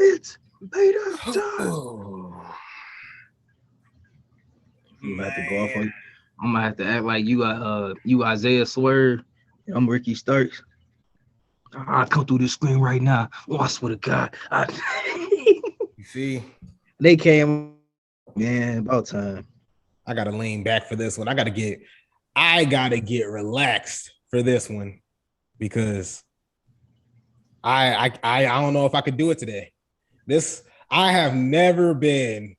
It's beta time. I'm gonna have to go off on you. I'm gonna have to act like you Isaiah Swerve. I'm Ricky Starks. I come through this screen right now. Oh, I swear to God. You see, They came, man, about time. I gotta lean back for this one. I gotta get relaxed for this one because I don't know if I could do it today. I have never been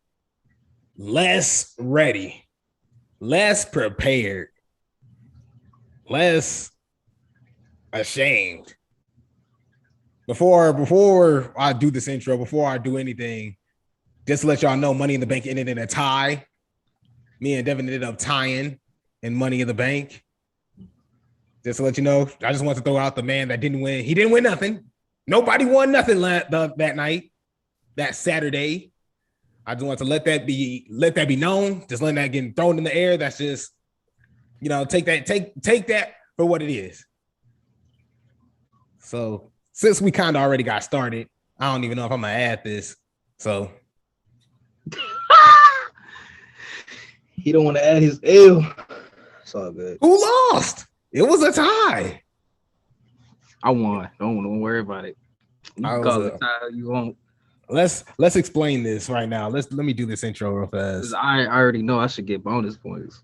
less ready, less prepared, less ashamed. Before I do this intro, before I do anything, just to let y'all know, Money in the Bank ended in a tie. Me and Devin ended up tying in Money in the Bank. Just to let you know, I just want to throw out the man that didn't win. He didn't win nothing. Nobody won nothing that night, that Saturday. I just want to let that be known. Just letting that get thrown in the air. That's just, take that for what it is. So since we kind of already got started, I don't even know if I'm gonna add this. So he don't want to add his L. It's all good. Who lost? It was a tie. I won. Don't worry about it. You can call it a tie you want. Let's explain this right now. Let me do this intro real fast. I already know I should get bonus points.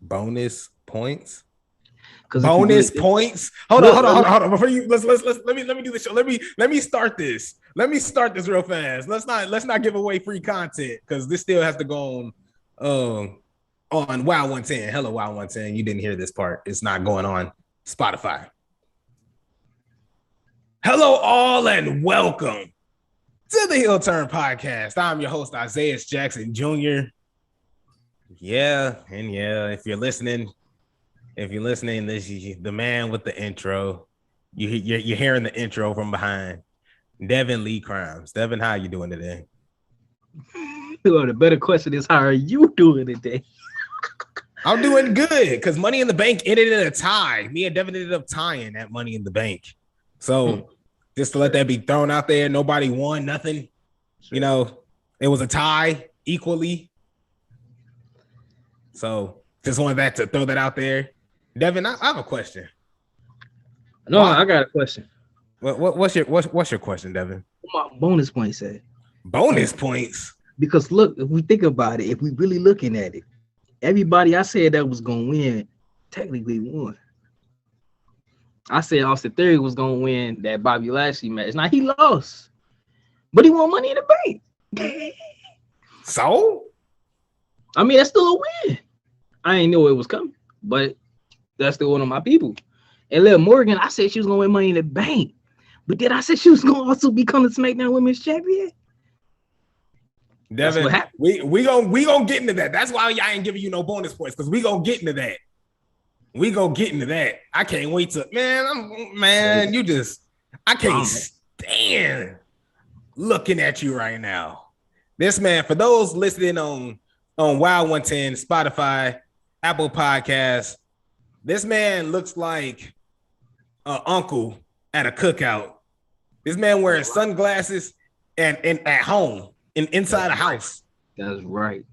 Bonus points? Points? Hold on. Before you let me do this show. Let me start this. Let me start this real fast. Let's not give away free content because this still has to go on Wow 110. Hello, Wow 110. You didn't hear this part. It's not going on Spotify. Hello, all, and welcome to the Heel Turn Podcast. I'm your host, Isaiah Jackson Jr. Yeah, if you're listening, this is the man with the intro. You're hearing the intro from behind. Devin Lee Crimes. Devin, how are you doing today? Well, the better question is, how are you doing today? I'm doing good because Money in the Bank ended in a tie. Me and Devin ended up tying that Money in the Bank. So just to let that be thrown out there, nobody won nothing. Sure. It was a tie equally. So just wanted to throw that out there. Devin, I have a question. No, I got a question. What's your question, Devin? What my bonus points say? Bonus points? Because look, if we think about it, if we really looking at it, everybody I said that was gonna win technically won. I said Austin Theory was gonna win that Bobby Lashley match. Now he lost, but he won Money in the Bank. So, I mean, that's still a win. I ain't know it was coming, but that's still one of my people. And Liv Morgan, I said she was gonna win Money in the Bank, but then I said she was gonna also become the SmackDown Women's Champion. Devin, we gonna get into that. That's why I ain't giving you no bonus points because we gonna get into that. I can't wait to I can't stand looking at you right now. This man, for those listening on Wow 110, Spotify, Apple Podcasts, this man looks like an uncle at a cookout. This man wearing sunglasses and at home inside a house. That's right.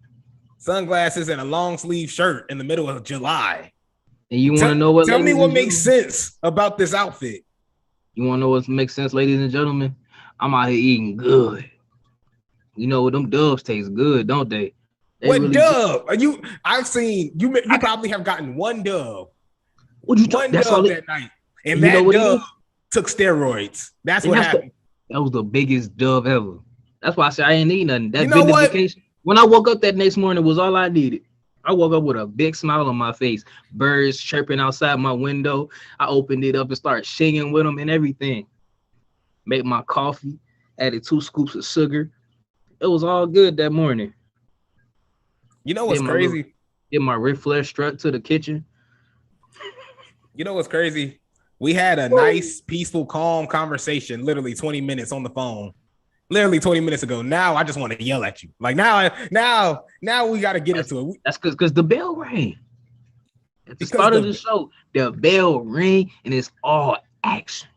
Sunglasses and a long sleeve shirt in the middle of July. And you want to know what? Tell me what makes sense about this outfit. You want to know what makes sense, ladies and gentlemen? I'm out here eating good. You know, them Doves taste good, don't they? What really dove? Are you? I've seen you. You probably have gotten one Dove. What you one Dove that night, and that Dove took steroids. That's what happened. That was the biggest Dove ever. That's why I said I ain't need nothing. That vindication. When I woke up that next morning, was all I needed. I woke up with a big smile on my face. Birds chirping outside my window. I opened it up and started singing with them and everything. Made my coffee. Added 2 scoops of sugar. It was all good that morning. You know what's crazy? Get my Ric Flair strut to the kitchen. You know what's crazy? We had a nice, peaceful, calm conversation, literally 20 minutes on the phone. Literally 20 minutes ago. Now I just want to yell at you. Like now we got to get into it. That's because the bell rang. At the start of the show, the bell rang and it's all action.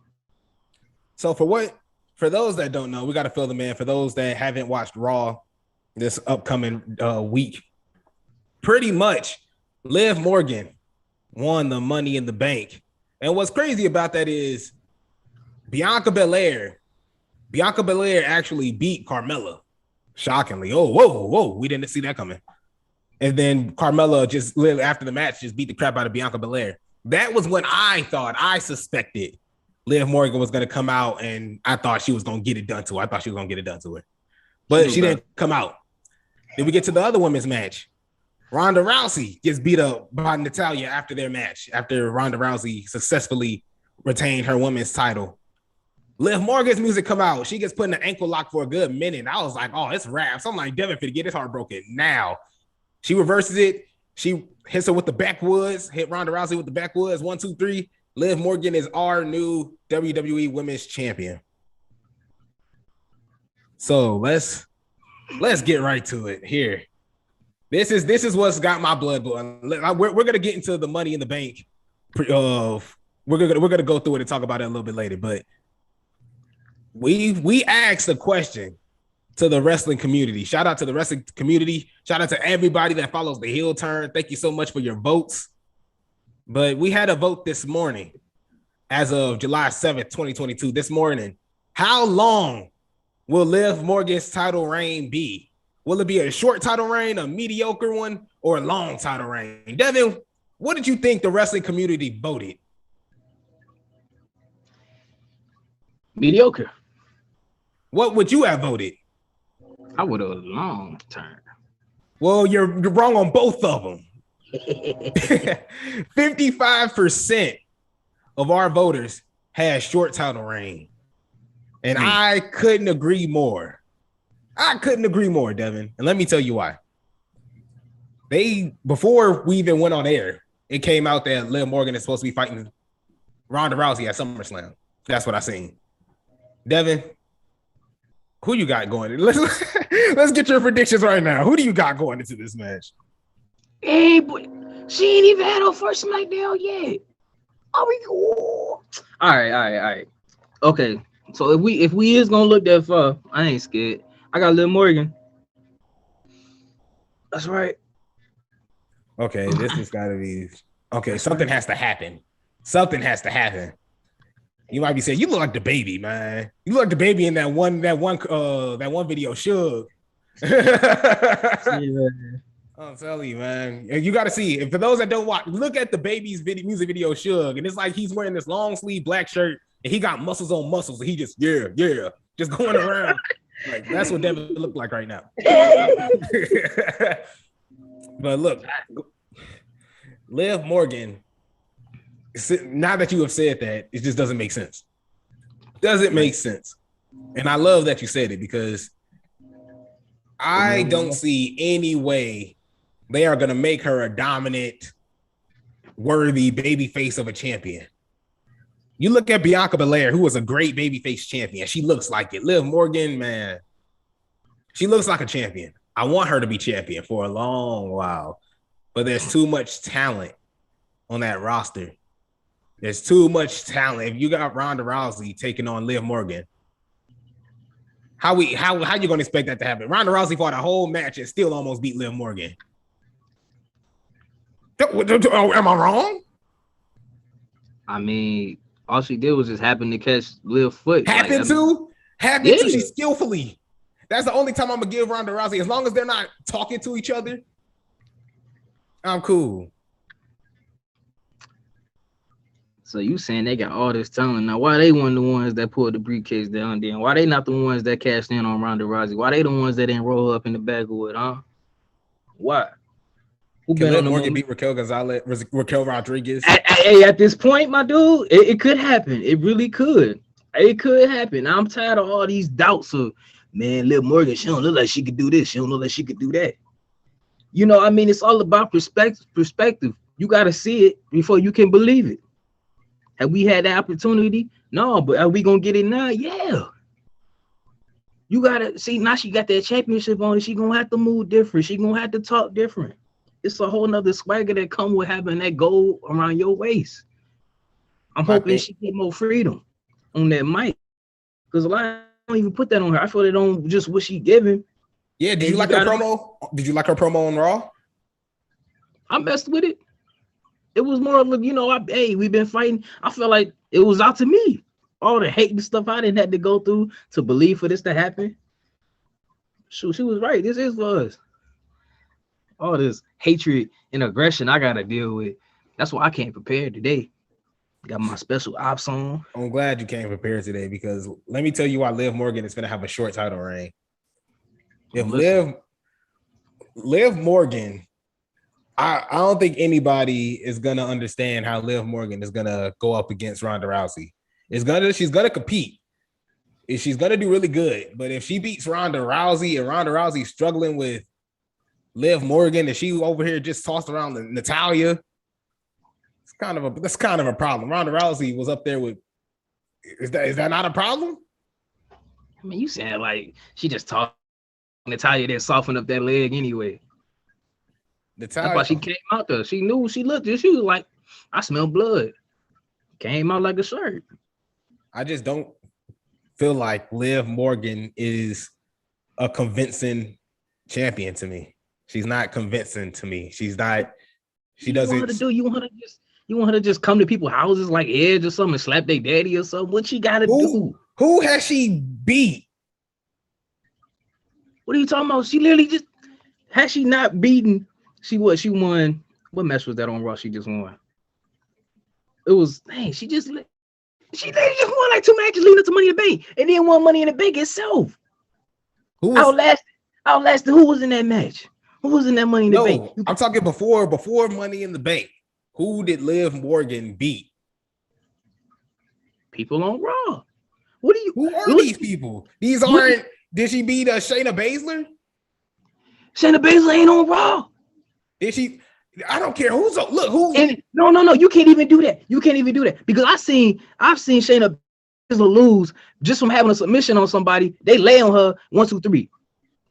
So for what for those that don't know, we got to fill them in. For those that haven't watched Raw this upcoming week, pretty much Liv Morgan won the Money in the Bank. And what's crazy about that is Bianca Belair actually beat Carmella. Shockingly. Oh, whoa. We didn't see that coming. And then Carmella just literally after the match just beat the crap out of Bianca Belair. That was when I suspected Liv Morgan was going to come out, and I thought she was going to get it done to her. But she didn't come out. Then we get to the other women's match. Ronda Rousey gets beat up by Natalya after their match, after Ronda Rousey successfully retained her women's title. Liv Morgan's music come out. She gets put in an ankle lock for a good minute. I was like, oh, it's wraps. I'm like, Devin finna get his heart broken now. She reverses it. She hits her with the backwoods, hit Ronda Rousey with the backwoods. 1, 2, 3. Liv Morgan is our new WWE Women's Champion. So let's get right to it here. This is what's got my blood going. We're gonna get into the Money in the Bank. We're gonna go through it and talk about it a little bit later. But we asked a question to the wrestling community. Shout out to the wrestling community. Shout out to everybody that follows the heel turn. Thank you so much for your votes. But we had a vote this morning, as of July 7th, 2022. This morning, how long will Liv Morgan's title reign be? Will it be a short title reign, a mediocre one, or a long title reign? Devin, what did you think the wrestling community voted? Mediocre. What would you have voted? I would have long term. Well, you're wrong on both of them. 55% of our voters had short title reign. And I couldn't agree more. Devin. And let me tell you why. Before we even went on air, it came out that Liv Morgan is supposed to be fighting Ronda Rousey at SummerSlam. That's what I seen. Devin, who you got going? Let's get your predictions right now. Who do you got going into this match? Hey, boy, she ain't even had her first SmackDown yet. All right. Okay, so if we is gonna look that far, I ain't scared. I got Liv Morgan. That's right. Okay, this has got to be okay. Something has to happen. You might be saying, you look like the baby, man. You look like the baby in that one video, Suge. Yeah. I'm telling you, man. You got to see. And for those that don't watch, look at the baby's music video, Suge, and it's like he's wearing this long sleeve black shirt, and he got muscles on muscles, and he just just going around. Like that's what Devin looked like right now. But look, Liv Morgan. Now that you have said that, it just doesn't make sense. Doesn't make sense. And I love that you said it because I don't see any way they are going to make her a dominant, worthy babyface of a champion. You look at Bianca Belair, who was a great babyface champion. She looks like it. Liv Morgan, man, she looks like a champion. I want her to be champion for a long while, but there's too much talent on that roster. There's too much talent. If you got Ronda Rousey taking on Liv Morgan, how you gonna expect that to happen? Ronda Rousey fought a whole match and still almost beat Liv Morgan. Am I wrong? I mean, all she did was just happen to catch Liv's foot. Happened to she skillfully. That's the only time I'm gonna give Ronda Rousey. As long as they're not talking to each other, I'm cool. So you saying they got all this talent. Now, why they one of the ones that pulled the briefcase down there? Why they not the ones that cashed in on Ronda Rousey? Why they the ones that didn't roll up in the backward, huh? Why? Who can Liv Morgan beat Raquel Rodriguez? At this point, my dude, it could happen. It really could. It could happen. I'm tired of all these doubts of, man, Liv Morgan, she don't look like she could do this. She don't look like she could do that. You know, I mean, it's all about perspective. You got to see it before you can believe it. Have we had the opportunity? No, but are we gonna get it now? Yeah. You gotta see now she got that championship on it. She gonna have to move different. She gonna have to talk different. It's a whole nother swagger that come with having that gold around your waist. I'm hoping she get more freedom on that mic. Because a lot don't even put that on her. I feel they don't just what she giving. Yeah, did you like her promo? Did you like her promo on Raw? I messed with it. It was more of a, we've been fighting. I feel like it was out to me. All the hate and stuff I didn't have to go through to believe for this to happen. Shoot, she was right. This is for us. All this hatred and aggression I gotta deal with. That's why I came prepared today. Got my special ops on. I'm glad you came prepared today because let me tell you why Liv Morgan is gonna have a short title reign. If Liv Morgan, I don't think anybody is gonna understand how Liv Morgan is gonna go up against Ronda Rousey. She's gonna compete. She's gonna do really good. But if she beats Ronda Rousey and Ronda Rousey's struggling with Liv Morgan and she over here just tossed around Natalya, that's kind of a problem. Ronda Rousey was up there with. Is that not a problem? I mean, you saying like she just talked Natalya that softened up that leg anyway. Natalya, that's why she came out there. She knew she looked. She was like, I smell blood. Came out like a shirt. I just don't feel like Liv Morgan is a convincing champion to me. She's not convincing to me. She's not. She doesn't. You want her to just come to people's houses like Edge or something and slap their daddy or something? What she got to do? Who has she beat? What are you talking about? She literally just has she not beaten? She won. What match was that on Raw? She just won. It was she literally just won like 2 matches leading up to Money in the Bank, and then won Money in the Bank itself. Outlasted who was in that match? Who was in that Money in the Bank? I'm talking before Money in the Bank. Who did Liv Morgan beat? People on Raw. Who are these people? These aren't. Did she beat Shayna Baszler? Shayna Baszler ain't on Raw. Did she? I don't care who's who. No. You can't even do that. Because I've seen Shayna Baszler lose just from having a submission on somebody. They lay on her 1, 2, 3.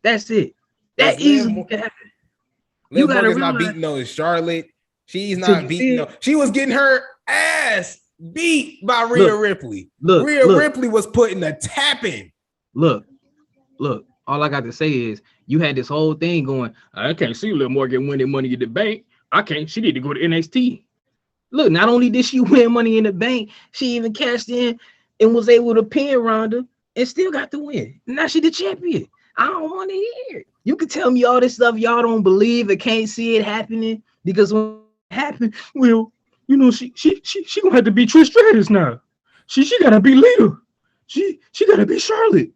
That's it. That easily can happen. Liv Morgan's not beating no Charlotte. She's not beating no. She was getting her ass beat by Rhea Ripley. Rhea Ripley was putting a tap in. Look. All I got to say is you had this whole thing going. I can't see Liv Morgan winning Money in the Bank. I can't. She need to go to NXT. Look, not only did she win Money in the Bank, she even cashed in and was able to pin Ronda and still got the win. Now she the champion. I don't want to hear it. You can tell me all this stuff y'all don't believe or can't see it happening because when it happened, well, she gonna have to be Trish Stratus now. She gotta be Lita. She gotta be Charlotte.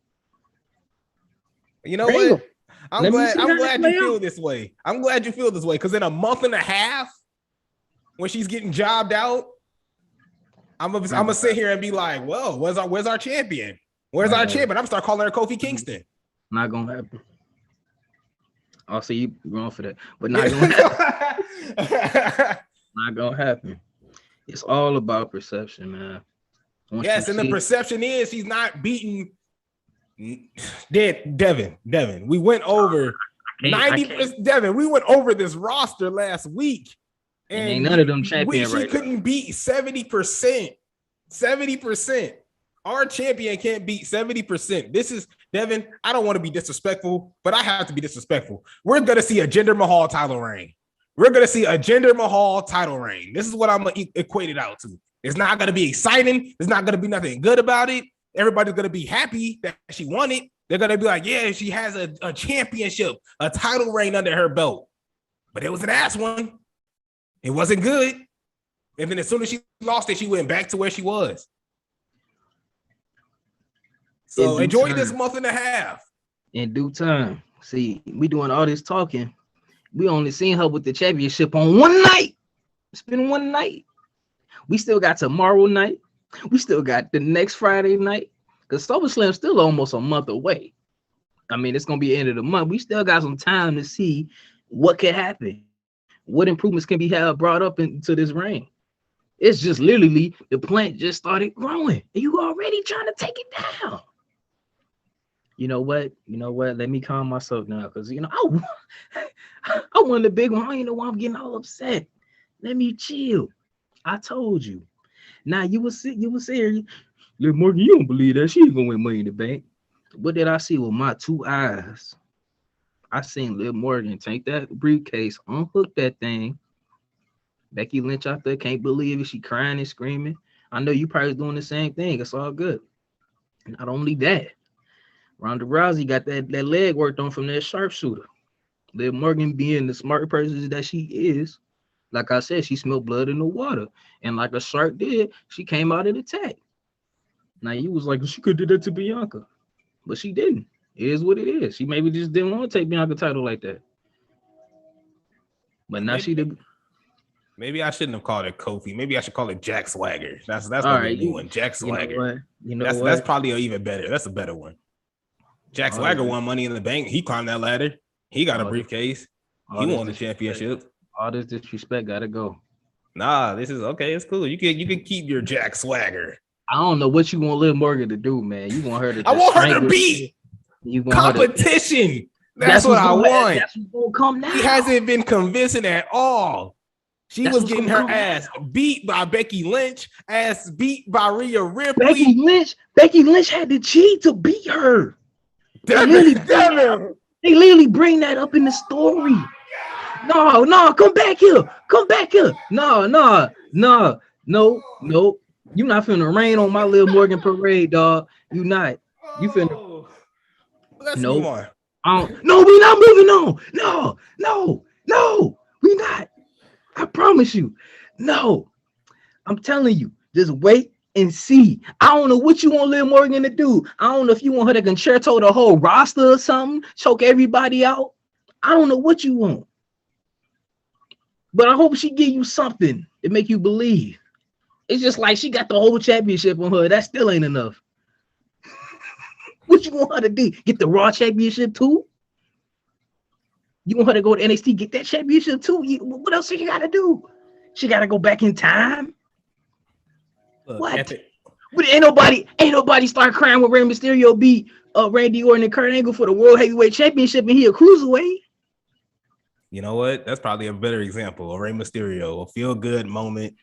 You know what? I'm glad you feel this way. I'm glad you feel this way because in a month and a half, when she's getting jobbed out, I'm gonna sit here and be like, "Well, where's our champion? Where's our champion?" I'm gonna start calling her Kofi Kingston. Not gonna happen. I'll see you wrong for that, but not gonna happen. Not gonna happen. It's all about perception, man. Yes, and the perception is she's not beating. Devin, we went over 90%. Devin, we went over this roster last week, and ain't none of them champions. She couldn't beat 70%. 70%. Our champion can't beat 70%. This is Devin. I don't want to be disrespectful, but I have to be disrespectful. We're gonna see a Jinder Mahal title reign. We're gonna see a Jinder Mahal title reign. This is what I'm gonna equate it out to. It's not gonna be exciting. There's not gonna be nothing good about it. Everybody's gonna be happy that she won it. They're gonna be like, yeah, she has a championship, a title reign under her belt. But it was an ass one. It wasn't good. And then as soon as she lost it, she went back to where she was. So enjoy this month and a half. In due time. See, we doing all this talking. We only seen her with the championship on one night. It's been one night. We still got tomorrow night. We still got the next Friday night. Because SummerSlam's still almost a month away. I mean, it's going to be the end of the month. We still got some time to see what could happen. What improvements can be brought up into this reign. It's just literally the plant just started growing. And you already trying to take it down. You know what? Let me calm myself now. Because, I won the big one. I don't know why I'm getting all upset. Let me chill. I told you. Now you will see Liv Morgan, you don't believe that she ain't gonna win Money in the Bank. What did I see with my 2 eyes? I seen Liv Morgan take that briefcase, unhook that thing. Becky Lynch out there can't believe it. She crying and screaming. I know you probably doing the same thing. It's all good. Not only that, Ronda Rousey got that leg worked on from that sharpshooter. Liv Morgan being the smart person that she is, like I said, she smelled blood in the water. And like a shark did, she came out and attacked. Now you was like, she could do that to Bianca. But she didn't. It is what it is. She maybe just didn't want to take Bianca title like that. But now she did. Maybe I shouldn't have called it Kofi. Maybe I should call it Jack Swagger. That's gonna be a new one. Jack Swagger. That's probably even better. That's a better one. Jack Swagger won Money in the Bank. He climbed that ladder. He got a briefcase. He won the championship. All this disrespect gotta go. Nah, this is okay. It's cool. You can keep your Jack Swagger. I don't know what you want Liv Morgan to do, man. You want her to? I want her to beat. You want competition. That's what I want. That's what's gonna come now. He hasn't been convincing at all. She was getting her ass beat by Becky Lynch, ass beat by Rhea Ripley. Becky Lynch had to cheat to beat her. They literally bring that up in the story. No, come back here. No. You not finna rain on my Liv Morgan parade, dog. You not. You finna. Let's move on. No, we not moving on. No, we not. I promise you. No, I'm telling you. Just wait and see. I don't know what you want Liv Morgan to do. I don't know if you want her to concerto the whole roster or something, choke everybody out. I don't know what you want. But I hope she give you something to make you believe. It's just like she got the whole championship on her. That still ain't enough. What you want her to do? Get the Raw championship too? You want her to go to NXT, get that championship too? What else she got to do? She got to go back in time? Look, what? But ain't nobody start crying when Rey Mysterio beat Randy Orton and Kurt Angle for the World Heavyweight Championship and he a cruiserweight. You know what? That's probably a better example of Rey Mysterio, a feel-good moment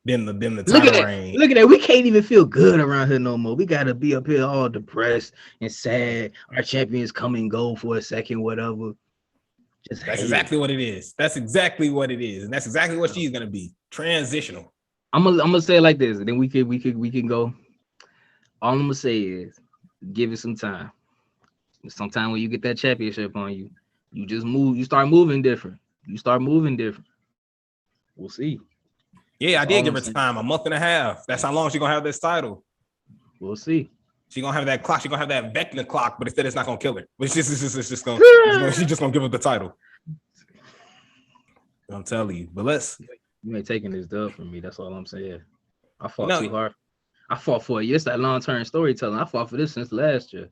than the title reign. Look at that. We can't even feel good around here no more. We got to be up here all depressed and sad. Our champions come and go for a second, whatever. That's exactly what it is. That's exactly what it is. And that's exactly what she's going to be. Transitional. I'm gonna say it like this, and then we can go. All I'm gonna say is give it some time. Sometime when you get that championship on you, you just move, you start moving different. We'll see. Yeah, I did give her time, a month and a half. That's how long she's gonna have this title. We'll see. She's gonna have that clock, she's gonna have that Vecna clock, but instead it's not gonna kill her. But she's just gonna give her the title. I'm telling you. But you ain't taking this dub from me. That's all I'm saying. I fought too hard. I fought for it. It's that long-term storytelling. I fought for this since last year.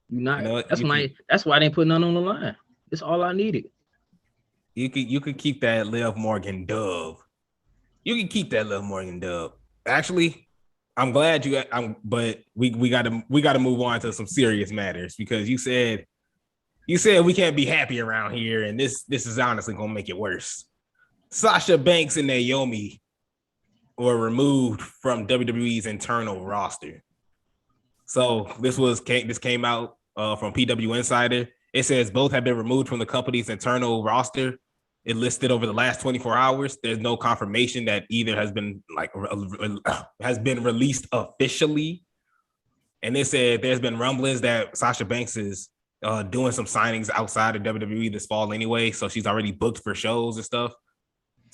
That's why I didn't put none on the line. It's all I needed. You could keep that Liv Morgan dub. You can keep that Liv Morgan dub. Actually, I'm glad but we gotta move on to some serious matters because you said we can't be happy around here, and this is honestly gonna make it worse. Sasha Banks and Naomi were removed from WWE's internal roster. So this came out from PW Insider. It says both have been removed from the company's internal roster. It listed over the last 24 hours. There's no confirmation that either has been released officially. And they said there's been rumblings that Sasha Banks is doing some signings outside of WWE this fall anyway. So she's already booked for shows and stuff.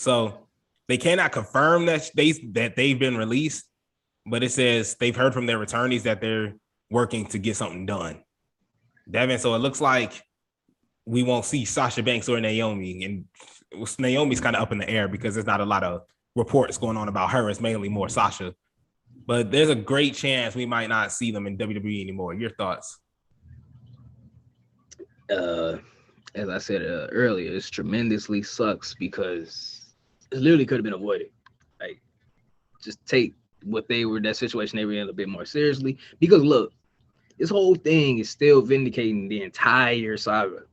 So they cannot confirm that they've been released, but it says they've heard from their attorneys that they're working to get something done. Devin, so it looks like we won't see Sasha Banks or Naomi, and Naomi's kind of up in the air because there's not a lot of reports going on about her. It's mainly more Sasha, but there's a great chance we might not see them in WWE anymore. Your thoughts? As I said earlier, it's tremendously sucks because it literally could have been avoided. Like, just take that situation they were in a bit more seriously. Because look, this whole thing is still vindicating the entire saga.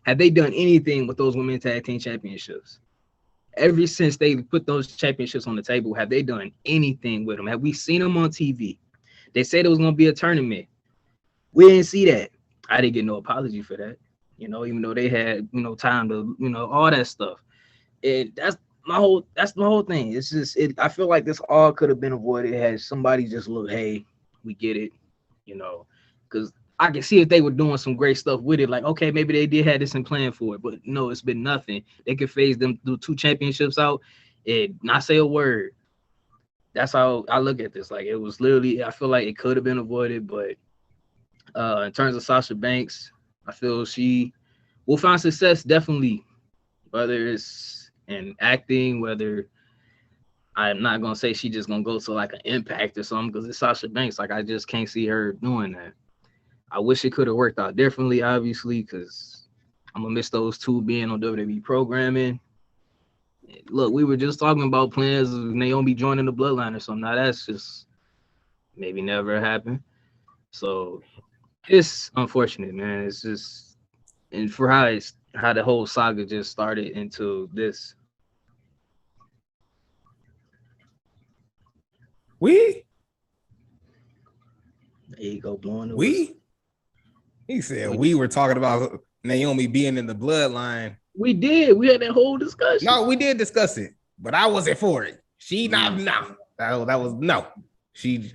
Have they done anything with those women's tag team championships? Ever since they put those championships on the table, have they done anything with them? Have we seen them on TV? They said it was going to be a tournament. We didn't see that. I didn't get no apology for that. You know, even though they had, you know, time to, you know, all that stuff. That's my whole thing. It's just I feel like this all could have been avoided had somebody just look, hey, we get it, you know, because I can see if they were doing some great stuff with it, like, okay, maybe they did have this in plan for it, but no, it's been nothing. They could phase them through 2 championships out and not say a word. That's how I look at this. Like, it was literally, I feel like it could have been avoided, but in terms of Sasha Banks, I feel she will find success, definitely, whether it's in acting, whether I'm not going to say she just going to go to like an Impact or something because it's Sasha Banks. Like, I just can't see her doing that. I wish it could have worked out differently, obviously, because I'm going to miss those two being on WWE programming. Look, we were just talking about plans of Naomi joining the Bloodline or something. Now, that's just maybe never happened. So it's unfortunate, man. It's just, and for how the whole saga just started into this. There you go, blowing the whistle. He said we were talking about Naomi being in the Bloodline. We did. We had that whole discussion. No, we did discuss it, but I wasn't for it. She not no. That was no. She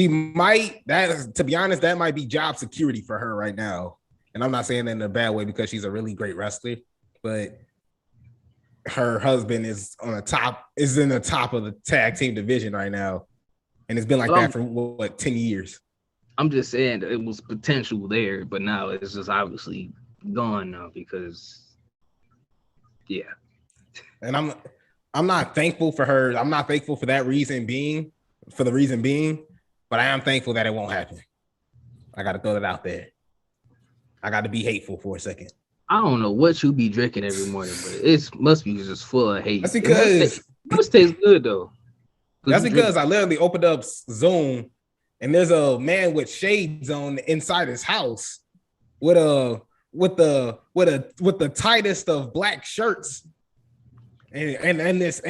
might, that is, to be honest, that might be job security for her right now. And I'm not saying that in a bad way because she's a really great wrestler, but her husband is in the top of the tag team division right now. And it's been like that for what, 10 years. I'm just saying that it was potential there, but now it's just obviously gone now because yeah. And I'm not thankful for her. I'm not thankful for that reason being, but I am thankful that it won't happen. I got to throw that out there. I got to be hateful for a second. I don't know what you be drinking every morning, but it must be just full of hate. That's because it must taste good though. That's because I literally opened up Zoom and there's a man with shades on inside his house with the tightest of black shirts and this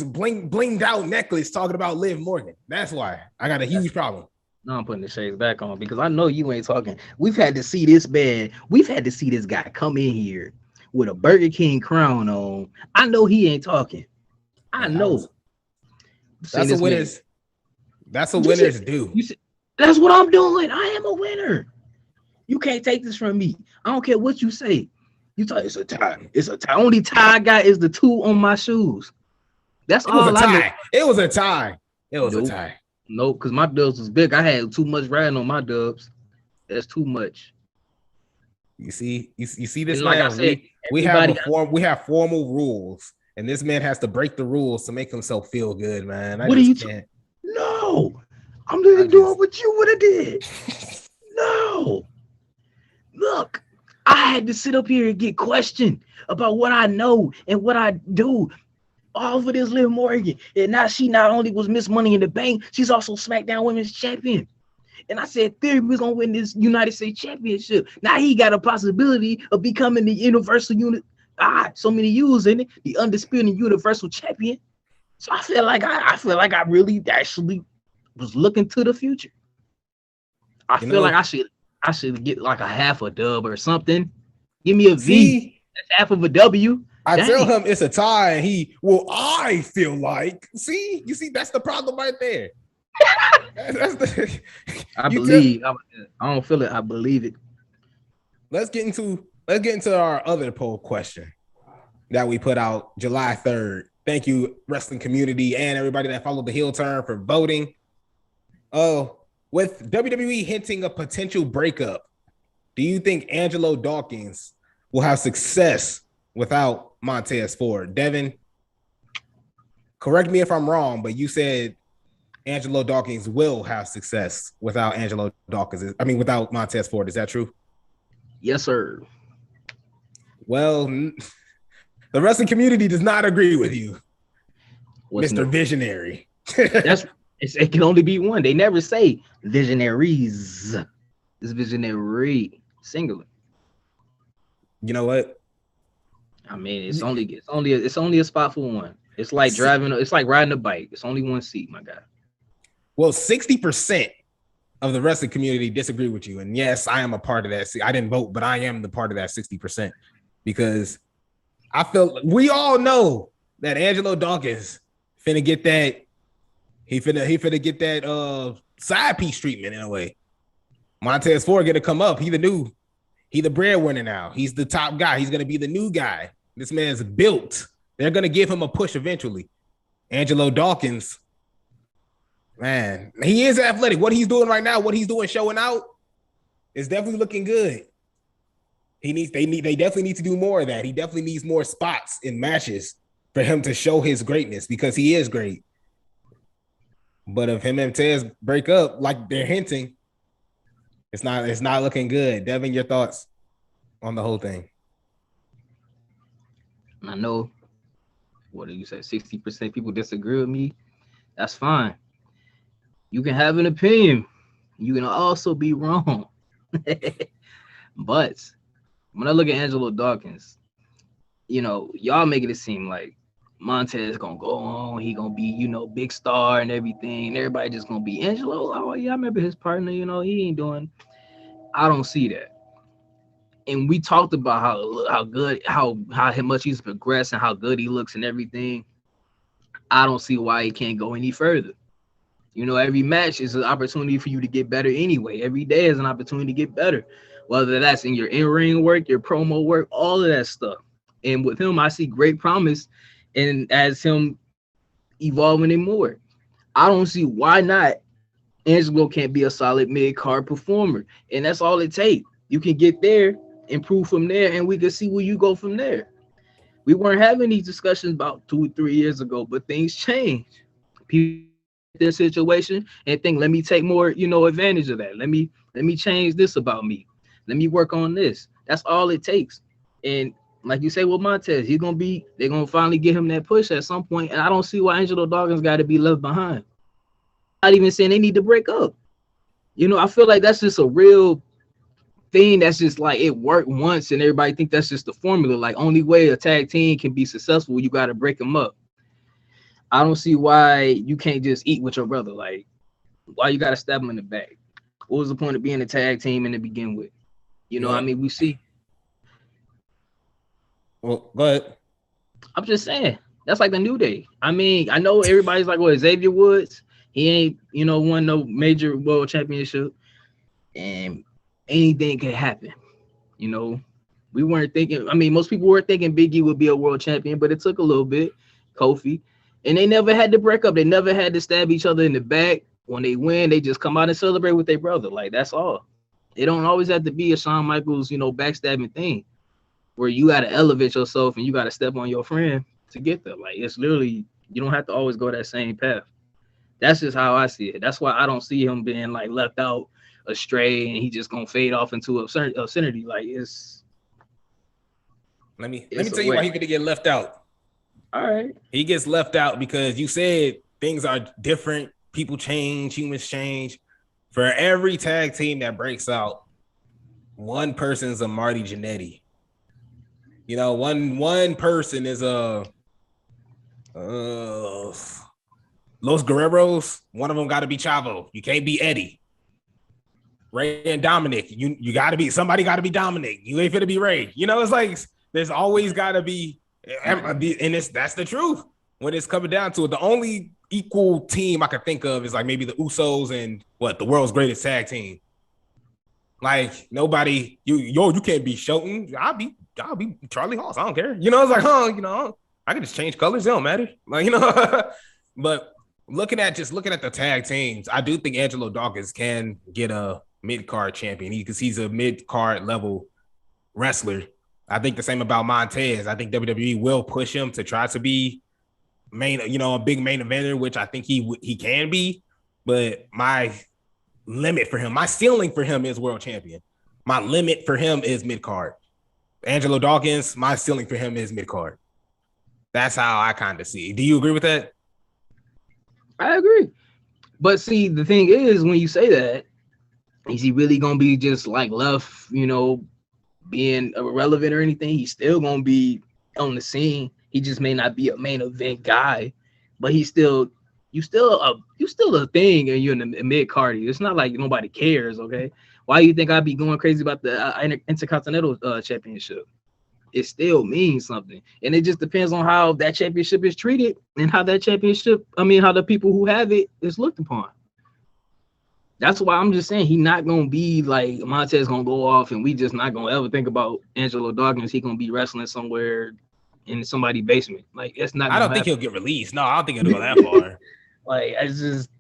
blinged out necklace talking about Liv Morgan. That's why I got a huge problem. No, I'm putting the shades back on because I know you ain't talking. We've had to see this man. We've had to see this guy come in here with a Burger King crown on. I know he ain't talking. I know. That's what winners. That's what winners do. That's what I'm doing. I am a winner. You can't take this from me. I don't care what you say. You talk. It's a tie. It's a tie. Only tie I got is the 2 on my shoes. That's all I know. It was a tie. It was a tie. No, because my dubs was big. I had too much riding on my dubs. That's too much. You see this, like man. I said, we have formal rules, and this man has to break the rules to make himself feel good, man. What are you can't. No, I'm literally doing what you would have did. No, look, I had to sit up here and get questioned about what I know and what I do. All for this Liv Morgan. And now she not only was Miss Money in the Bank, she's also SmackDown Women's Champion. And I said, Theory was going to win this United States Championship. Now he got a possibility of becoming the Universal Unit. So many U's in it. The Undisputed Universal Champion. So I feel like I really actually was looking to the future. I feel like I should get like a half a dub or something. Give me a V. That's half of a W. I tell him it's a tie, and I feel like, you see, that's the problem right there. I believe. I don't feel it. I believe it. Let's get into our other poll question that we put out July 3rd. Thank you, wrestling community, and everybody that followed the heel turn for voting. With WWE hinting a potential breakup, do you think Angelo Dawkins will have success without Montez Ford? Devin, correct me if I'm wrong, but you said Angelo Dawkins will have success without without Montez Ford. Is that true? Yes, sir. Well, the wrestling community does not agree with you, Mr. Visionary. It can only be one. They never say visionaries. It's visionary singular. You know what? I mean, it's only a spot for one. It's like driving. It's like riding a bike. It's only one seat, my guy. Well, 60% of the wrestling community disagree with you, and yes, I am a part of that. I didn't vote, but I am the part of that 60% because I feel we all know that Angelo Dawkins finna get that. He finna get that side piece treatment in a way. Montez Ford gonna come up. He the breadwinner now. He's the top guy. He's gonna be the new guy. This man's built. They're gonna give him a push eventually. Angelo Dawkins, man, he is athletic. What he's doing right now, what he's doing showing out, is definitely looking good. They definitely need to do more of that. He definitely needs more spots in matches for him to show his greatness because he is great. But if him and Tez break up, like they're hinting, it's not looking good. Devin, your thoughts on the whole thing? I know, what did you say? 60% people disagree with me. That's fine. You can have an opinion. You can also be wrong. But when I look at Angelo Dawkins, y'all making it seem like Montez gonna go on. He gonna be, big star and everything. And everybody just gonna be Angelo. Oh yeah, I remember his partner. He ain't doing. I don't see that. And we talked about how good, how much he's progressed and how good he looks and everything. I don't see why he can't go any further. Every match is an opportunity for you to get better anyway. Every day is an opportunity to get better, whether that's in your in-ring work, your promo work, all of that stuff. And with him, I see great promise, and as him evolving and more. I don't see why not Angelo can't be a solid mid-card performer, and that's all it takes. You can get there, improve from there, and we can see where you go from there. We weren't having these discussions about 2 or 3 years ago, but things change. People in this situation and think, let me take more, advantage of that. Let me change this about me. Let me work on this. That's all it takes. And like you say, with Montez, they're gonna finally get him that push at some point. And I don't see why Angelo Dawkins got to be left behind. I'm not even saying they need to break up. I feel like that's just a real thing that's just like it worked once and everybody think that's just the formula. Like only way a tag team can be successful, you got to break them up. I don't see why you can't just eat with your brother. Like, why you got to stab him in the back? What was the point of being a tag team in to begin with? I mean, we see. Well, go ahead. I'm just saying. That's like the New Day. I mean, I know everybody's like, well, Xavier Woods, he ain't, won no major world championship. And anything could happen. We weren't thinking, I mean, most people were thinking Big E would be a world champion, but it took a little bit. Kofi. And they never had to break up. They never had to stab each other in the back. When they win, they just come out and celebrate with their brother. Like, that's all. It don't always have to be a Shawn Michaels, backstabbing thing where you got to elevate yourself and you got to step on your friend to get there. Like, it's literally, you don't have to always go that same path. That's just how I see it. That's why I don't see him being, like, left out, astray, and he just going to fade off into obscenity. Like, it's... Let me tell you why he could get left out. All right. He gets left out because you said things are different. People change. Humans change. For every tag team that breaks out, one person's a Marty Jannetty. One person is a Los Guerreros. One of them got to be Chavo. You can't be Eddie. Ray and Dominic. You got to be, somebody got to be Dominic. You ain't finna be Ray. It's like there's always got to be, and that's the truth. When it's coming down to it, the only equal team I could think of is like maybe the Usos and the world's greatest tag team. Like nobody, you can't be Shelton. I'll be Charlie Haas. I don't care. It's like, I can just change colors. It don't matter. Like, but looking at the tag teams, I do think Angelo Dawkins can get a mid-card champion because he's a mid-card level wrestler. I think the same about Montez. I think WWE will push him to try to be a big main eventer, which I think he can be. But my limit for him, my ceiling for him is world champion. My limit for him is mid-card. Angelo Dawkins, my ceiling for him is mid-card. That's how I kind of see it. Do you agree with that? I agree. But see, the thing is, when you say that, is he really going to be just like left, being irrelevant or anything? He's still going to be on the scene. He just may not be a main event guy, but you still a thing, and you're in the mid card. It's not like nobody cares. Okay, why do you think I'd be going crazy about the Intercontinental Championship? It still means something, and it just depends on how that championship is treated and how that championship, how the people who have it is looked upon. That's why I'm just saying he's not gonna be like Montez gonna go off, and we just not gonna ever think about Angelo Dawkins. He gonna be wrestling somewhere in somebody's basement. Like it's not. I don't think he'll get released. No, I don't think he'll go that far. Like it's just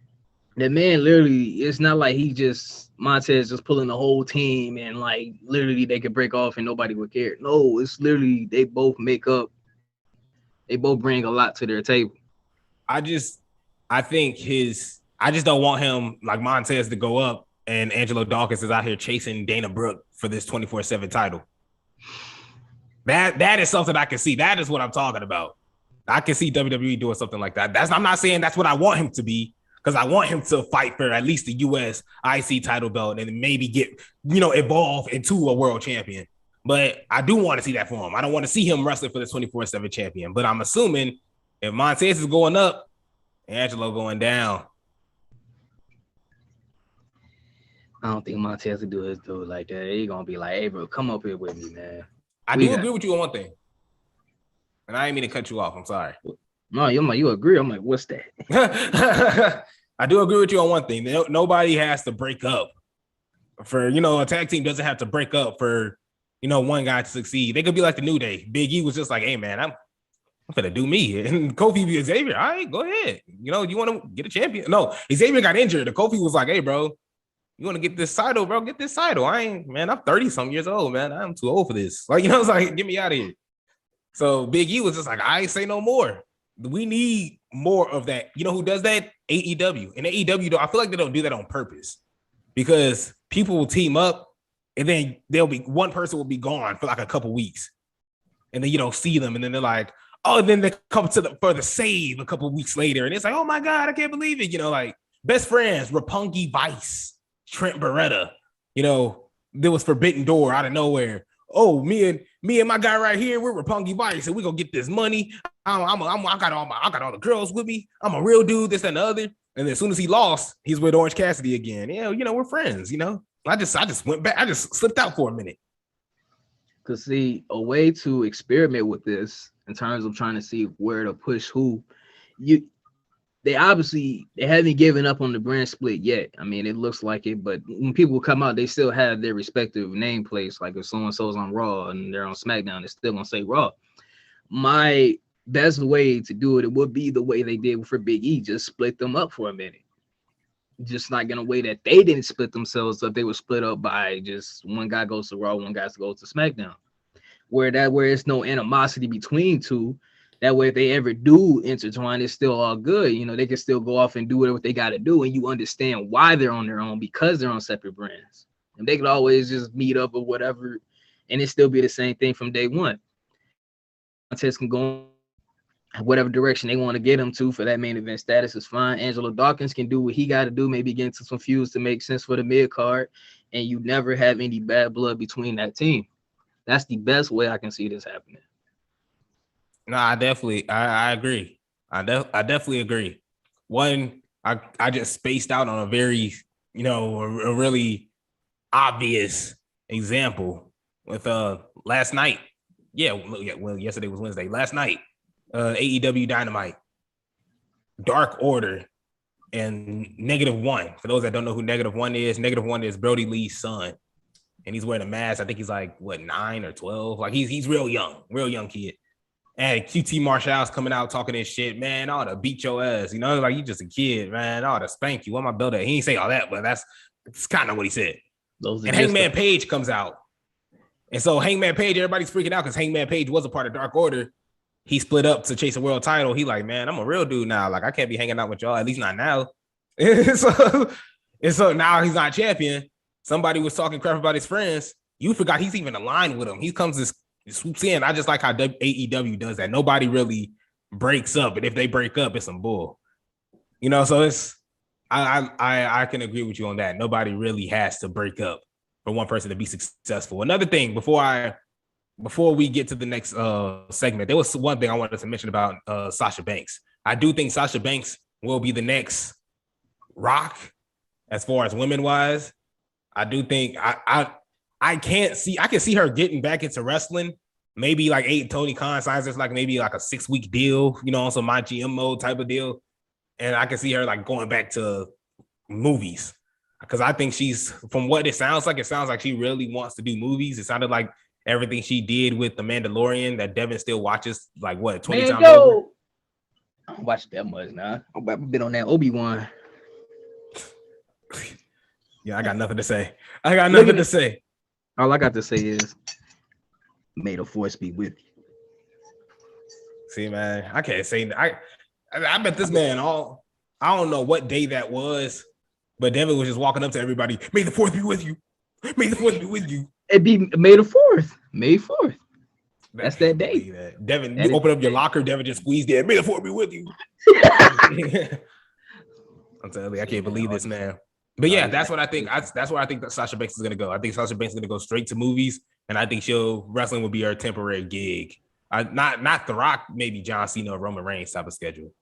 the man. Literally, it's not like Montez just pulling the whole team and like literally they could break off and nobody would care. No, it's literally they both make up. They both bring a lot to their table. I just don't want him like Montez to go up and Angelo Dawkins is out here chasing Dana Brooke for this 24/7 title. That is something I can see. That is what I'm talking about. I can see WWE doing something like that. I'm not saying that's what I want him to be, because I want him to fight for at least the US IC title belt and maybe get, evolve into a world champion. But I do want to see that for him. I don't want to see him wrestling for the 24/7 champion. But I'm assuming if Montez is going up, Angelo going down. I don't think Montez will do his dude like that. He gonna be like, "Hey, bro, come up here with me, man." I do agree with you on one thing, and I didn't mean to cut you off. I'm sorry. No, you agree. I'm like, what's that? I do agree with you on one thing. Nobody has to break up for, a tag team doesn't have to break up for, one guy to succeed. They could be like the New Day. Big E was just like, hey, man, I'm gonna do me. And Kofi be Xavier. All right, go ahead. You want to get a champion? No, Xavier got injured. And Kofi was like, hey, bro, you want to get this title, bro? Get this title. I'm 30-some years old, man. I'm too old for this. Like, it's like, get me out of here. So Big E was just like, I ain't say no more. We need more of that. You know who does that? AEW. And AEW, though, I feel like they don't do that on purpose, because people will team up and then one person will be gone for like a couple weeks. And then you don't see them. And then they're like, oh, and then they come for the save a couple weeks later. And it's like, oh my God, I can't believe it. Like best friends, Roppongi Vice, Trent Beretta, there was Forbidden Door out of nowhere. Oh, me and my guy right here, we're Roppongi Vice, and we're gonna get this money. I got all the girls with me. I'm a real dude, this and the other. And then as soon as he lost, he's with Orange Cassidy again. Yeah, we're friends, I just went back, I just slipped out for a minute. Cause see, a way to experiment with this in terms of trying to see where to push who, they haven't given up on the brand split yet. It looks like it, but when people come out, they still have their respective nameplates. Like if so-and-so's on Raw and they're on SmackDown, they're still gonna say Raw. My best way to do it would be the way they did for Big E, just split them up for a minute. Just not in a way that they didn't split themselves up. They were split up by just one guy goes to Raw, one guy goes to SmackDown. Where it's no animosity between two. That way, if they ever do intertwine, it's still all good. They can still go off and do whatever they got to do, and you understand why they're on their own, because they're on separate brands. And they could always just meet up or whatever, and it still be the same thing from day one. Montez can go whatever direction they want to get him to for that main event status is fine. Angelo Dawkins can do what he got to do, maybe get into some feuds to make sense for the mid card, and you never have any bad blood between that team. That's the best way I can see this happening. No, I definitely, I agree. I definitely agree. One, I just spaced out on a very, a really obvious example with last night. Well, yesterday was Wednesday. Last night, AEW Dynamite, Dark Order, and -1. For those that don't know who -1 is Brody Lee's son, and he's wearing a mask. I think he's like 9 or 12. Like he's real young kid. And QT Marshall's coming out talking this shit, man. I ought to beat your ass, like you just a kid, man. I ought to spank you. Where my belt at? He ain't say all that, but that's kind of what he said. And Hangman Page comes out. And so Hangman Page, everybody's freaking out because Hangman Page was a part of Dark Order. He split up to chase a world title. He like, man, I'm a real dude now. Like, I can't be hanging out with y'all, at least not now. so now he's not champion. Somebody was talking crap about his friends. You forgot he's even aligned with him. He comes this swoops in. I just like how AEW does that. Nobody really breaks up, and if they break up, it's some bull. So it's I can agree with you on that. Nobody really has to break up for one person to be successful. Another thing before I before we get to the next segment, there was one thing I wanted to mention about Sasha Banks. I do think Sasha Banks will be the next Rock as far as women wise. I do think I can see her getting back into wrestling. Maybe like Tony Khan signs this like maybe like a 6-week deal, you know, on some My GM mode type of deal. And I can see her like going back to movies. Because I think she's, from what it sounds like she really wants to do movies. It sounded like everything she did with The Mandalorian that Devin still watches like what, 20 times over? I don't watch that much now. I've been on that Obi-Wan. Yeah, I got nothing to say. All I got to say is, may the force be with you. See, man, I can't say. I bet this man I don't know what day that was, but Devin was just walking up to everybody. May the force be with you. May the force be with you. It'd be May the 4th. May 4th. That's that day. Devin, you open up your locker, Devin just squeezed in. May the force be with you. I'm telling you, I can't believe this now. But yeah, that's what I think. That's where I think that Sasha Banks is gonna go. I think Sasha Banks is gonna go straight to movies, and I think wrestling will be her temporary gig. Not The Rock, maybe John Cena or Roman Reigns type of schedule.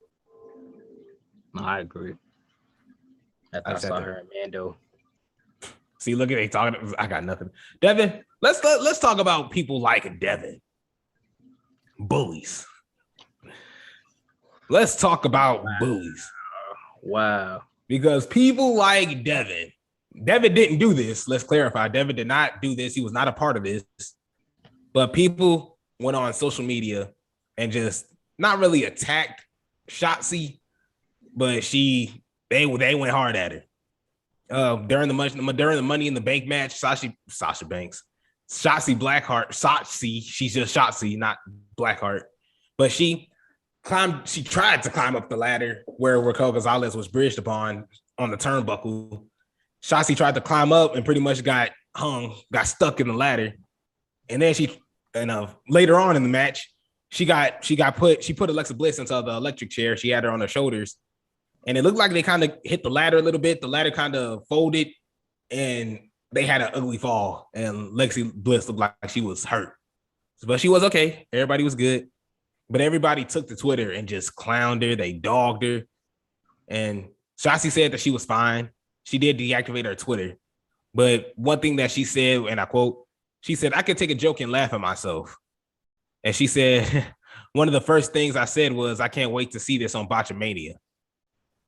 No, I agree. I saw her in Mando. See, look at they talking. I got nothing. Devin, let's talk about people like Devin. Bullies. Let's talk about bullies. Wow. Because people like Devin didn't do this. Let's clarify. Devin did not do this. He was not a part of this. But people went on social media and just not really attacked Shotzi, but they went hard at her. During the Money in the Bank match, Sasha Banks, Shotzi Blackheart, she's just Shotzi, not Blackheart, but she tried to climb up the ladder where Raquel Gonzalez was bridged upon on the turnbuckle. Shotzi tried to climb up and pretty much got stuck in the ladder. And then later on in the match, she put Alexa Bliss into the electric chair. She had her on her shoulders. And it looked like they kind of hit the ladder a little bit. The ladder kind of folded and they had an ugly fall. And Lexi Bliss looked like she was hurt. But she was okay. Everybody was good. But everybody took to Twitter and just clowned her. They dogged her. And Shotzi said that she was fine. She did deactivate her Twitter. But one thing that she said, and I quote, she said, "I could take a joke and laugh at myself." And she said, one of the first things I said was, "I can't wait to see this on Botchamania."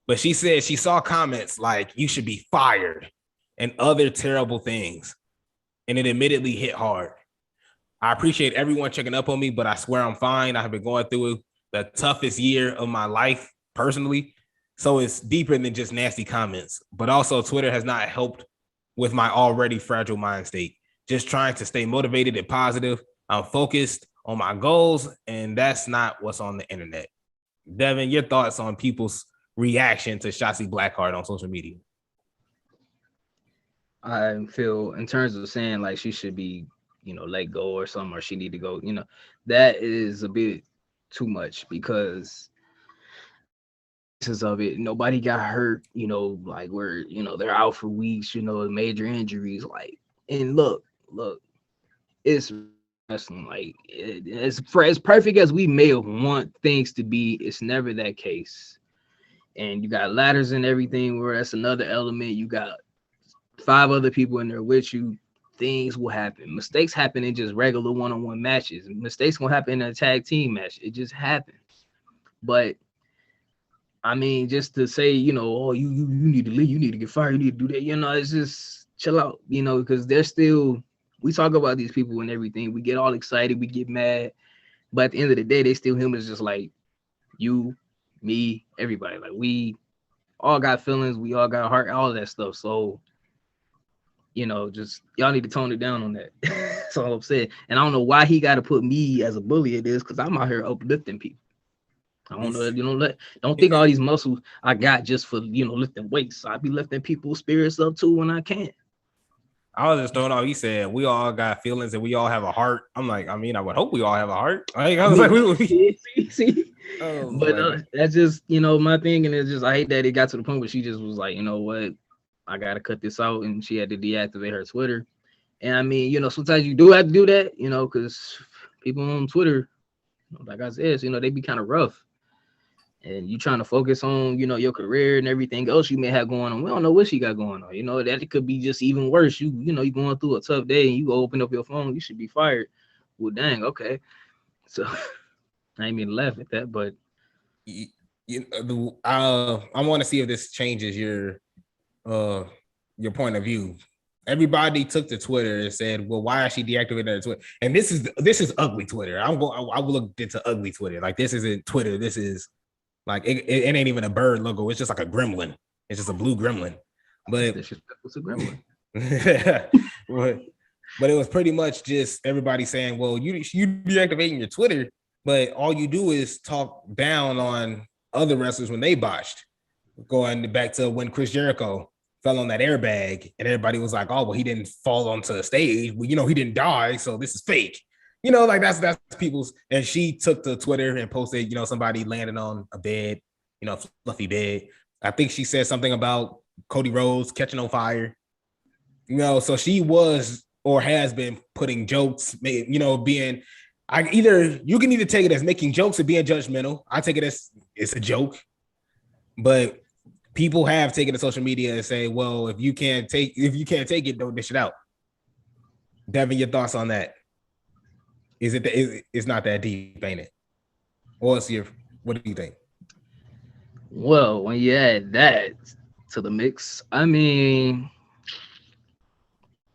But she said she saw comments like, "You should be fired," and other terrible things. And it admittedly hit hard. I appreciate everyone checking up on me, but I swear I'm fine. I have been going through the toughest year of my life personally. So it's deeper than just nasty comments. But also Twitter has not helped with my already fragile mind state. Just trying to stay motivated and positive. I'm focused on my goals, and that's not what's on the internet. Devin, your thoughts on people's reaction to Shotzi Blackheart on social media? I feel in terms of saying like she should be, let go or something, or she need to go, that is a bit too much because of it. Nobody got hurt, like where, they're out for weeks, major injuries. Like, and look, it's wrestling. Like, as perfect as we may want things to be, it's never that case. And you got ladders and everything where that's another element. You got 5 other people in there with you. Things will happen. Mistakes happen in just regular one-on-one matches. Mistakes will happen in a tag team match. It just happens. But I mean, just to say, oh, you need to leave, you need to get fired, you need to do that. It's just chill out, because they're still. We talk about these people and everything. We get all excited, we get mad, but at the end of the day, they still humans, just like you, me, everybody. Like we all got feelings, we all got heart, all of that stuff. So. Just y'all need to tone it down on that. That's all I'm saying. And I don't know why he got to put me as a bully at this, because I'm out here uplifting people. I don't know. Don't think all these muscles I got just for lifting weights. I be lifting people's spirits up too when I can. I was just throwing out. He said we all got feelings and we all have a heart. I'm like, I would hope we all have a heart. I was like, see. Oh, but that's just my thing, and it's just I hate that it got to the point where she just was like, you know what. I gotta cut this out, and she had to deactivate her Twitter. And I mean, you know, sometimes you do have to do that, you know, because people on Twitter, like I said, you know, they be kind of rough. And you trying to focus on, you know, your career and everything else you may have going on. We don't know what she got going on. You know, that it could be just even worse. You know, you going through a tough day and you open up your phone, you should be fired. Well, dang, okay. So I ain't mean to laugh at that, but I want to see if this changes your point of view. Everybody took to Twitter and said, "Well, why is she deactivated her Twitter?" And this is ugly Twitter. I looked into ugly Twitter. Like, this isn't Twitter. This is like it ain't even a bird logo. It's just like a gremlin. It's just a blue gremlin. But it's a gremlin. but it was pretty much just everybody saying, "Well, you deactivating your Twitter, but all you do is talk down on other wrestlers when they botched." Going back to when Chris Jericho fell on that airbag, and everybody was like, "Oh, well, he didn't fall onto the stage. Well, you know, he didn't die, so this is fake." You know, like that's people's. And she took to Twitter and posted, you know, somebody landing on a bed, you know, fluffy bed. I think she said something about Cody Rhodes catching on fire. You know, so she was or has been putting jokes, you know, being. You can either take it as making jokes or being judgmental. I take it as it's a joke, but people have taken to social media and say, well, if you can't take it, don't dish it out. Devin, your thoughts on that? It's not that deep, ain't it? What do you think? Well, when you add that to the mix, I mean,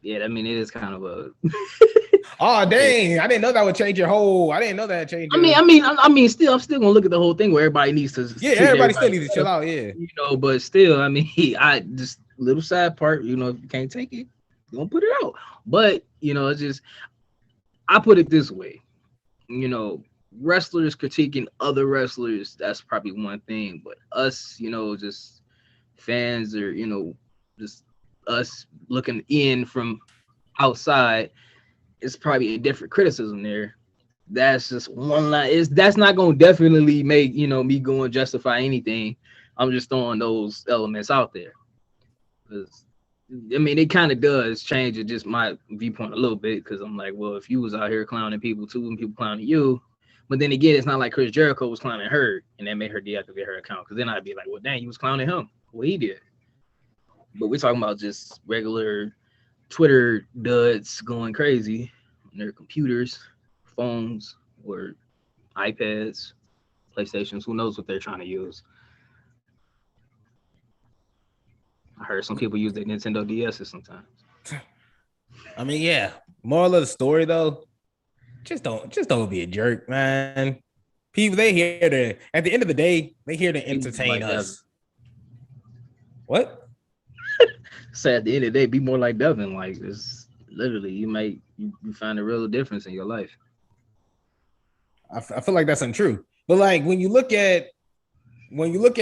yeah, I mean, it is kind of a oh dang! I didn't know that would change your whole. I didn't know that changed. I'm still gonna look at the whole thing where everybody needs to. Yeah, everybody still needs to chill out. Yeah, you know, but still, I mean, I just little side part. You know, if you can't take it, you don't put it out. But you know, it's just I put it this way. You know, wrestlers critiquing other wrestlers, that's probably one thing. But us, you know, just fans or you know, just us looking in from outside. It's probably a different criticism there. That's just one line. That's not gonna definitely make you know me go and justify anything. I'm just throwing those elements out there. Because I mean, it kind of does change it just my viewpoint a little bit. Because I'm like, well, if you was out here clowning people too, and people clowning you, but then again, it's not like Chris Jericho was clowning her, and that made her deactivate her account. Because then I'd be like, well, dang, you was clowning him. Well, he did. But we're talking about just regular Twitter duds going crazy on their computers, phones, or iPads, PlayStations. Who knows what they're trying to use? I heard some people use their Nintendo DSs sometimes. I mean, yeah. Moral of the story, though, just don't be a jerk, man. People, at the end of the day, they here to entertain us. What? So at the end of the day, be more like Devin. Like, it's literally, you find a real difference in your life. I feel like that's untrue. But like when you look at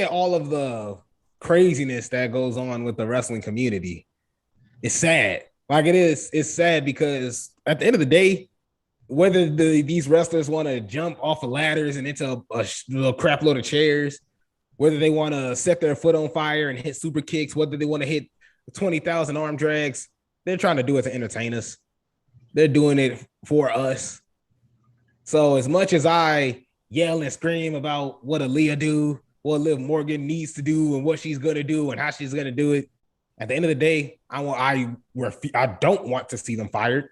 all of the craziness that goes on with the wrestling community, it's sad. Like it's sad because at the end of the day, whether these wrestlers want to jump off of ladders and into a crap load of chairs, whether they want to set their foot on fire and hit super kicks, whether they want to hit 20,000 arm drags, they're trying to do it to entertain us. They're doing it for us. So as much as I yell and scream about what Aaliyah do, what Liv Morgan needs to do, and what she's gonna do and how she's gonna do it, at the end of the day, I don't want to see them fired.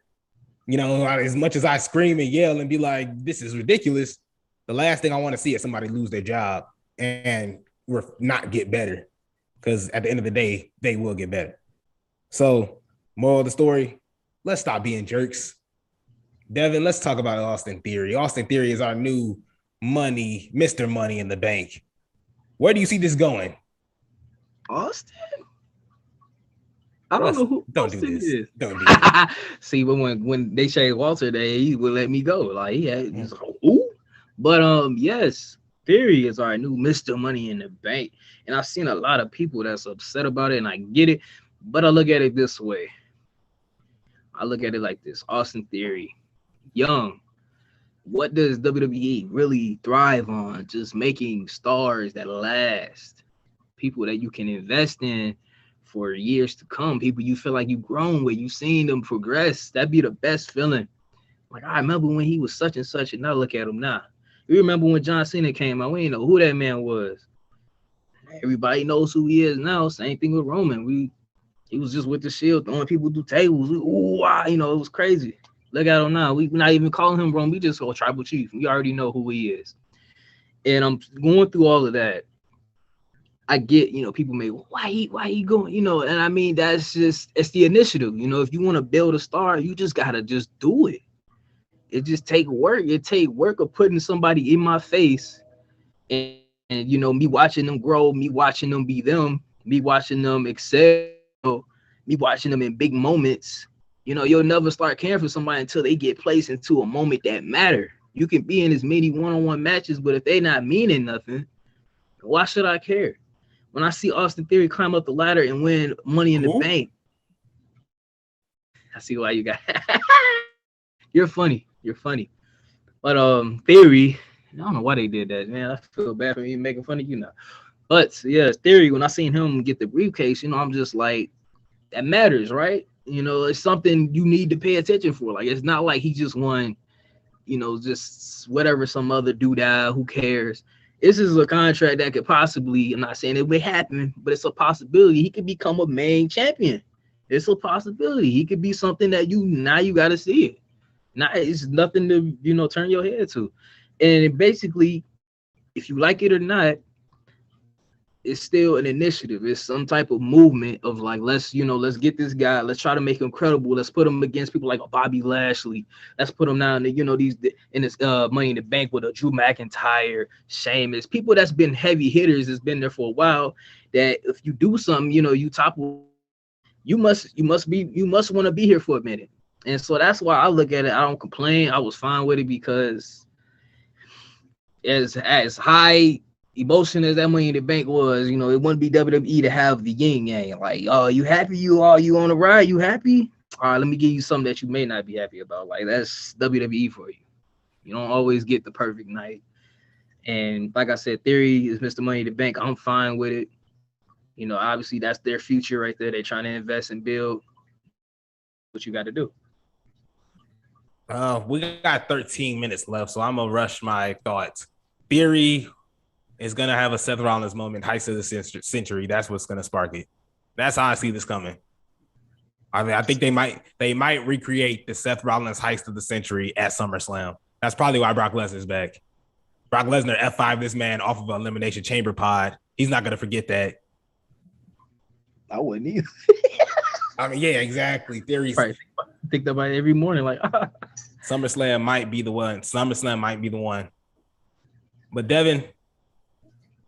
You know, as much as I scream and yell and be like, "This is ridiculous," the last thing I want to see is somebody lose their job and not get better. Because at the end of the day, they will get better. So, moral of the story, let's stop being jerks. Devin, let's talk about Austin Theory. Austin Theory is our new Mr. Money in the Bank. Where do you see this going? Austin? I don't know who. Don't Austin do this. Is. Don't do this. See, but when they say Walter, he would let me go. Like he's like, ooh. But yes, Theory is our new Mr. Money in the Bank. And I've seen a lot of people that's upset about it, and I get it. But I look at it this way. I look at it like this. Austin Theory, young. What does WWE really thrive on? Just making stars that last. People that you can invest in for years to come. People you feel like you've grown with, you seen them progress. That'd be the best feeling. Like, I remember when he was such and such, and now look at him now. You remember when John Cena came out? We didn't know who that man was. Everybody knows who he is now. Same thing with Roman. He was just with the Shield, throwing people through tables. Ooh, wow, it was crazy. Look at him now. We're not even calling him Roman. We just call Tribal Chief. We already know who he is. And I'm going through all of that. I get, people may, why he going, and I mean, it's the initiative. If you want to build a star, you just got to just do it. It just take work. It take work of putting somebody in my face and me watching them grow, me watching them be them, me watching them excel, me watching them in big moments. You'll never start caring for somebody until they get placed into a moment that matter. You can be in as many one-on-one matches, but if they not meaning nothing, why should I care? When I see Austin Theory climb up the ladder and win Money in the Bank, I see why you got. You're funny. But Theory, I don't know why they did that, man. I feel bad for me making fun of you now. But yeah, Theory, when I seen him get the briefcase, I'm just like, that matters, right? It's something you need to pay attention for. Like, it's not like he just won, just whatever, some other dude out, who cares? This is a contract that could possibly, I'm not saying it would happen, but it's a possibility. He could become a main champion. It's a possibility. He could be something that you got to see it. Now it's nothing to, turn your head to. And basically, if you like it or not, it's still an initiative. It's some type of movement of like, let's get this guy. Let's try to make him credible. Let's put him against people like Bobby Lashley. Let's put him down to, these in this Money in the Bank with a Drew McIntyre, Sheamus, people that's been heavy hitters, that's been there for a while, that if you do something, you topple, you must want to be here for a minute. And so that's why I look at it. I don't complain. I was fine with it because as high emotion as that Money in the Bank was, it wouldn't be WWE to have the yin yang. Like, oh, you happy? You on the ride? You happy? All right, let me give you something that you may not be happy about. Like, that's WWE for you. You don't always get the perfect night. And like I said, Theory is Mr. Money in the Bank. I'm fine with it. Obviously that's their future right there. They're trying to invest and build. What you got to do. We got 13 minutes left, so I'm gonna rush my thoughts. Theory is gonna have a Seth Rollins moment, heist of the century. That's what's gonna spark it. That's how I see this coming. I mean, I think they might recreate the Seth Rollins heist of the century at SummerSlam. That's probably why Brock Lesnar's back. Brock Lesnar F5 this man off of an Elimination Chamber pod. He's not gonna forget that. I wouldn't either. I mean, yeah, exactly. Theories. Right. Think about it every morning, like SummerSlam might be the one. But Devin,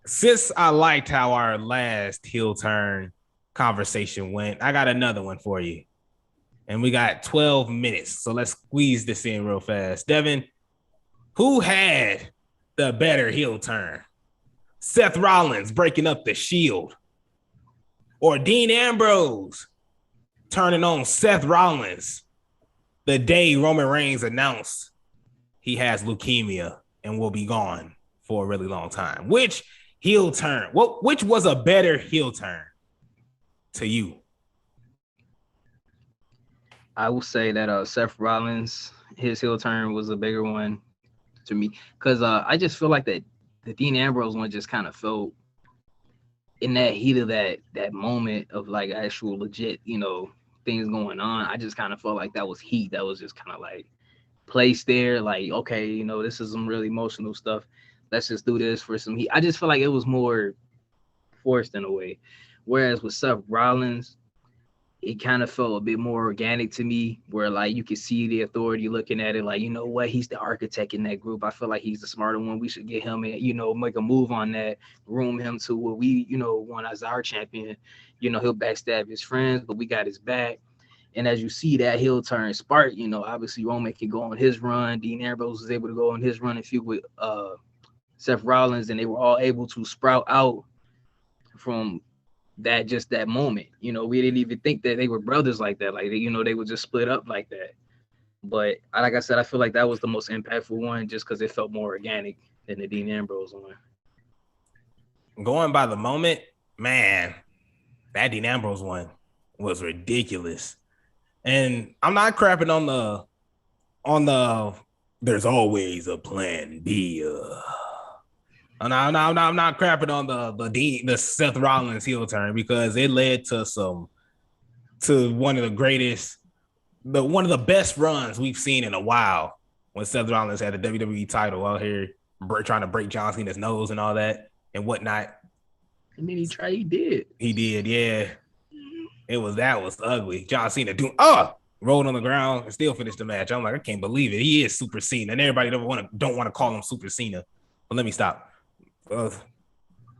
since I liked how our last heel turn conversation went, I got another one for you. And we got 12 minutes, so let's squeeze this in real fast. Devin, who had the better heel turn? Seth Rollins breaking up the Shield, or Dean Ambrose turning on Seth Rollins the day Roman Reigns announced he has leukemia and will be gone for a really long time? Which heel turn? Which was a better heel turn to you? I will say that Seth Rollins, his heel turn was a bigger one to me, because I just feel like that the Dean Ambrose one just kind of felt in that heat of that moment of like actual legit, things going on. I just kind of felt like that was heat that was just kind of like placed there, like, okay, this is some really emotional stuff. Let's just do this for some heat. I just feel like it was more forced in a way. Whereas with Seth Rollins, it kind of felt a bit more organic to me, where like you could see the authority looking at it like, you know what, he's the architect in that group. I feel like he's the smarter one. We should get him and, make a move on that, room him to what we, want as our champion. He'll backstab his friends, but we got his back. And as you see that heel turn spark, obviously Roman can go on his run. Dean Ambrose was able to go on his run and feud with Seth Rollins, and they were all able to sprout out from that moment. We didn't even think that they were brothers like that. Like, they would just split up like that. But like I said, I feel like that was the most impactful one just because it felt more organic than the Dean Ambrose one. Going by the moment, man, That Dean Ambrose one was ridiculous. And I'm not crapping on the there's always a plan B. I'm not crapping on the Seth Rollins heel turn because it led to one of the greatest, one of the best runs we've seen in a while when Seth Rollins had the WWE title out here trying to break John Cena's nose and all that and whatnot. I mean, he did. He did, yeah. That was ugly. John Cena rolled on the ground and still finished the match. I'm like, I can't believe it. He is Super Cena, and everybody don't want to call him Super Cena. But let me stop.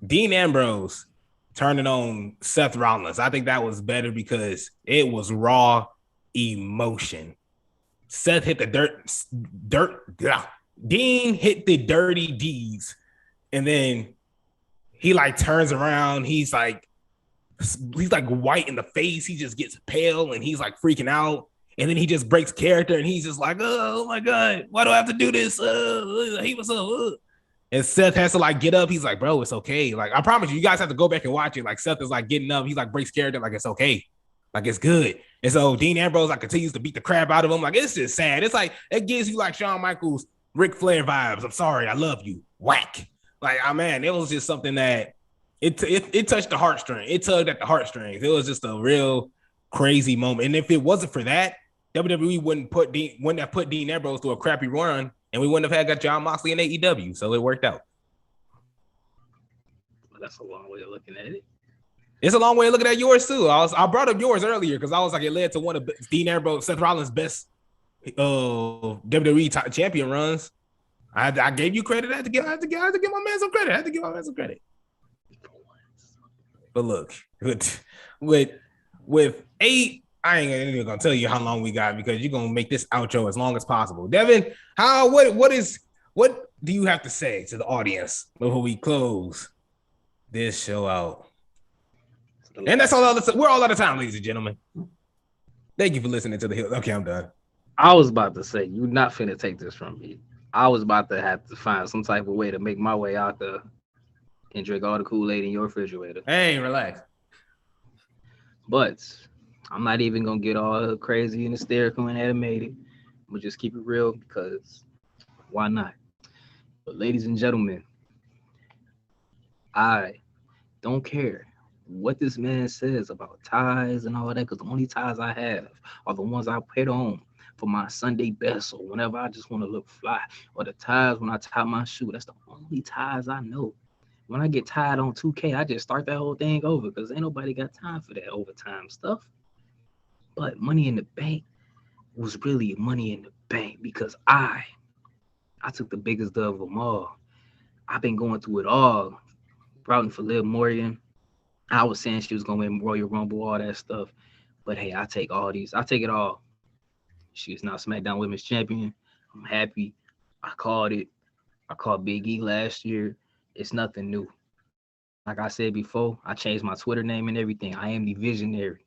Dean Ambrose turning on Seth Rollins. I think that was better because it was raw emotion. Seth hit the dirt. Dean hit the dirty deeds, and then he like turns around. He's like white in the face. He just gets pale and he's like freaking out. And then he just breaks character and he's just like, oh my God, why do I have to do this? He was so. And Seth has to like get up. He's like, bro, it's okay. Like, I promise you guys have to go back and watch it. Like, Seth is like getting up. He like breaks character. Like, it's okay. Like, it's good. And so Dean Ambrose like continues to beat the crap out of him. Like, it's just sad. It's like, it gives you like Shawn Michaels, Ric Flair vibes. I'm sorry. I love you. Whack. Like, man, it was just something that it touched the heartstring. It tugged at the heartstrings. It was just a real crazy moment. And if it wasn't for that, WWE wouldn't have put Dean Ambrose through a crappy run, and we wouldn't have got Jon Moxley in AEW. So it worked out. Well, that's a long way of looking at it. It's a long way of looking at yours too. I brought up yours earlier because I was like, it led to one of Dean Ambrose, Seth Rollins' best WWE champion runs. I gave you credit. I had to give my man some credit. But look, with 8, I ain't even gonna tell you how long we got because you're gonna make this outro as long as possible. Devin, what do you have to say to the audience before we close this show out? And that's all. We're all out of time, ladies and gentlemen. Thank you for listening to the Hill. Okay, I'm done. I was about to say, you're not finna take this from me. I was about to have to find some type of way to make my way out there and drink all the Kool-Aid in your refrigerator. Hey, relax. But I'm not even gonna get all crazy and hysterical and animated. We'll just keep it real because why not? But ladies and gentlemen, I don't care what this man says about ties and all that, because the only ties I have are the ones I put on for my Sunday best or whenever I just want to look fly, or the ties when I tie my shoe. That's the only ties I know. When I get tied on 2K, I just start that whole thing over because ain't nobody got time for that overtime stuff. But Money in the Bank was really Money in the Bank because I took the biggest dub of them all. I've been going through it all, routing for Liv Morgan. I was saying she was going to win Royal Rumble, all that stuff. But hey, I take it all. She is now SmackDown Women's Champion. I'm happy. I called it. I called Big E last year. It's nothing new. Like I said before, I changed my Twitter name and everything. I am the visionary.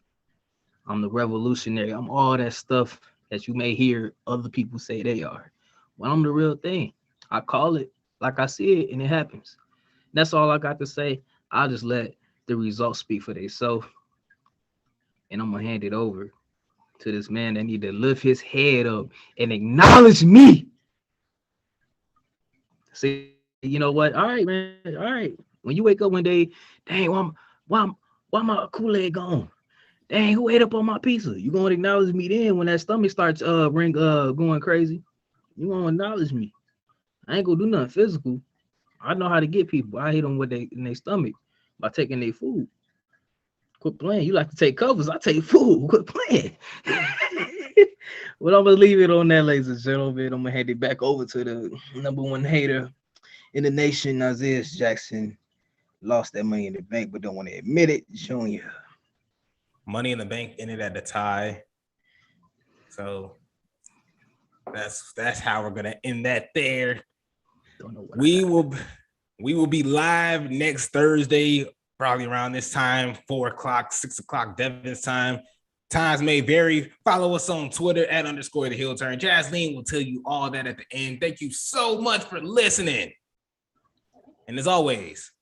I'm the revolutionary. I'm all that stuff that you may hear other people say they are. Well, I'm the real thing. I call it like I see it, and it happens. That's all I got to say. I'll just let the results speak for themselves. And I'm going to hand it over to this man that need to lift his head up and acknowledge me. See, you know what? All right, man. All right. When you wake up one day, dang, why my Kool-Aid gone? Dang, who ate up on my pizza? You gonna acknowledge me then when that stomach starts going crazy? You gonna acknowledge me? I ain't gonna do nothing physical. I know how to get people. I hit them with in their stomach by taking their food. Quit playing. You like to take covers. I take food. Quit playing. Well, I'm gonna leave it on that, ladies and gentlemen. I'm gonna hand it back over to the number one hater in the nation, Isaiah Jackson. Lost that Money in the Bank, but don't want to admit it, Junior. Money in the Bank ended at the tie. So that's how we're gonna end that there. We will be live next Thursday, probably around this time, 4:00, 6:00 Devin's time. Times may vary. Follow us on Twitter @_the Hill Turn. Jasleen will tell you all that at the end. Thank you so much for listening. And as always,